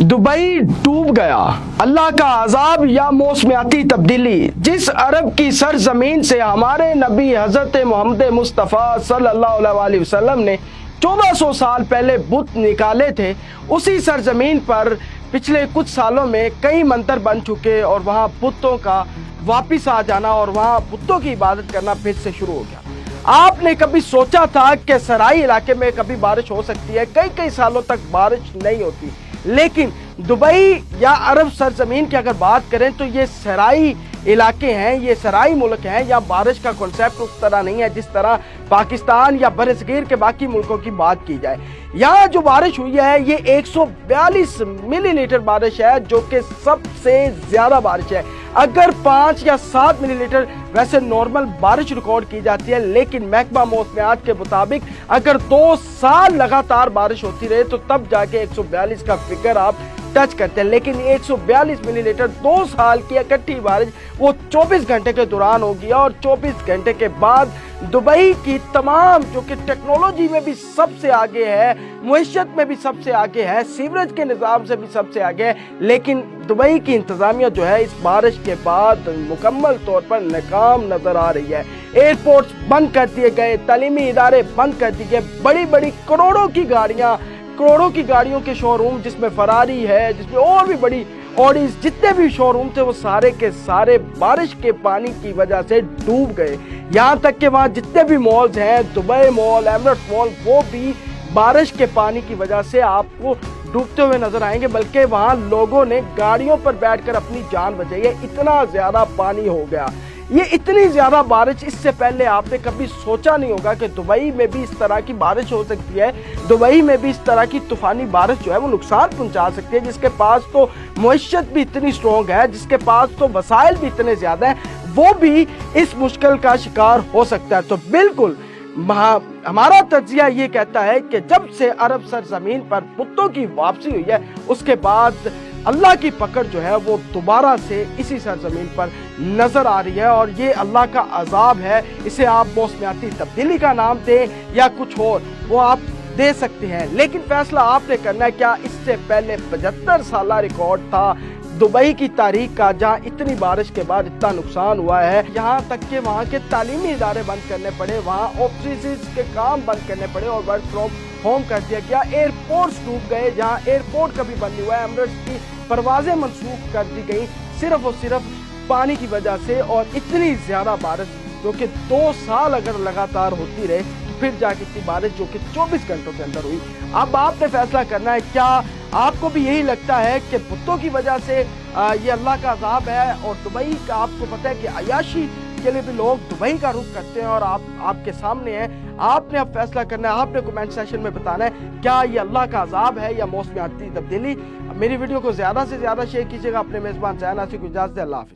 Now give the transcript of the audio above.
Dubai डूब गया, अल्लाह का अजाब या मौसमियाती तब्दीली। जिस अरब की सरजमीन से हमारे नबी हजरत मोहम्मद मुस्तफ़ा सल्लल्लाहु अलैहि वसल्लम ने 1400 साल पहले बुत निकाले थे, उसी सरजमीन पर पिछले कुछ सालों में कई मंदिर बन चुके और वहाँ बुतों का वापिस आ जाना और वहाँ बुतों की इबादत करना फिर से शुरू हो गया। आपने कभी सोचा था कि सराई इलाके में कभी बारिश हो सकती है? कई कई सालों तक बारिश नहीं होती, लेकिन दुबई या अरब सरजमीन की अगर बात करें तो ये सराई इलाके हैं, ये सराई मुल्क हैं। या बारिश का कॉन्सेप्ट उस तरह नहीं है जिस तरह पाकिस्तान या बरसगीर के बाकी मुल्कों की बात की जाए। यहाँ जो बारिश हुई है ये 142 मिलीलीटर बारिश है, जो कि सबसे ज्यादा बारिश है। अगर 5 या 7 मिलीलीटर वैसे नॉर्मल बारिश रिकॉर्ड की जाती है, लेकिन महकमा मौसमियात के मुताबिक अगर 2 साल लगातार बारिश होती रहे तो तब जाके 142 का फिगर आप टच करते हैं। लेकिन 142 मिलीलीटर 2 साल की इकट्ठी बारिश वो 24 घंटे के दौरान होगी, और 24 घंटे के बाद दुबई की तमाम, जो कि टेक्नोलॉजी में भी सबसे आगे है, मुईशत में भी सबसे आगे है, सीवरेज के निज़ाम से भी सबसे आगे है, लेकिन दुबई की इंतज़ामिया जो है इस बारिश के बाद मुकम्मल तौर पर नाकाम नजर आ रही है। एयरपोर्ट्स बंद कर दिए गए, तालीमी इदारे बंद कर दिए गए, बड़ी बड़ी करोड़ों की गाड़ियों के शोरूम, जिसमें फरारी है, जिसमें और भी बड़ी ऑडीज, जितने भी शोरूम थे वो सारे के सारे बारिश के पानी की वजह से डूब गए। यहाँ तक कि वहाँ जितने भी मॉल्स हैं, दुबई मॉल, एमिरेट्स मॉल, वो भी बारिश के पानी की वजह से आपको डूबते हुए नजर आएंगे। बल्कि वहाँ लोगों ने गाड़ियों पर बैठकर अपनी जान बचाई है, इतना ज्यादा पानी हो गया। ये इतनी ज्यादा बारिश इससे पहले आपने कभी सोचा नहीं होगा कि दुबई में भी इस तरह की बारिश हो सकती है। दुबई में भी इस तरह की तूफानी बारिश जो है वो नुकसान पहुंचा सकती है, जिसके पास तो मुईशत भी इतनी स्ट्रॉन्ग है, जिसके पास तो वसाइल भी इतने ज्यादा हैं, वो भी इस मुश्किल का शिकार हो सकता है। तो बिल्कुल हमारा तज्जिया ये कहता है कि जब से अरब सरजमीन पर बुतों की वापसी हुई है, उसके बाद अल्लाह की पकड़ जो है वो दोबारा से इसी सरजमीन पर नजर आ रही है, और ये अल्लाह का अजाब है। इसे आप मौसमियाती तब्दीली का नाम दें या कुछ और, वो आप दे सकते हैं, लेकिन फैसला आपने करना है। क्या इससे पहले 75 साल रिकॉर्ड था दुबई की तारीख का, जहां इतनी बारिश के बाद इतना नुकसान हुआ है, यहाँ तक कि वहाँ के तालीमी इदारे बंद करने पड़े, वहाँ ऑफिस के काम बंद करने पड़े और वर्क फ्रॉम होम कर दिया गया। एयरपोर्ट्स डूब गए, जहाँ एयरपोर्ट कभी बंद नहीं हुआ है, एमिरेट्स की परवाजें मनसूख कर दी गई सिर्फ और सिर्फ पानी की वजह से। और इतनी ज्यादा बारिश जो कि 2 साल अगर लगातार होती रहे तो फिर जाके इतनी बारिश जो कि 24 घंटों के अंदर हुई। अब आपने फैसला करना है, क्या आपको भी यही लगता है कि बुतों की वजह से ये अल्लाह का अजाब है? और दुबई का आपको पता है कि अयाशी के लिए भी लोग दुबई का रुख करते हैं, और आपके सामने है। आपने अब फैसला करना है, आपने कमेंट सेक्शन में बताना है क्या ये अल्लाह का अजाब है या मौसमियाती तब्दीली। मेरी वीडियो को ज्यादा से ज्यादा शेयर कीजिएगा। अपने मेजबान ज़ैन आसिफ को इजाज़त दें। अल्लाह हाफ़िज़।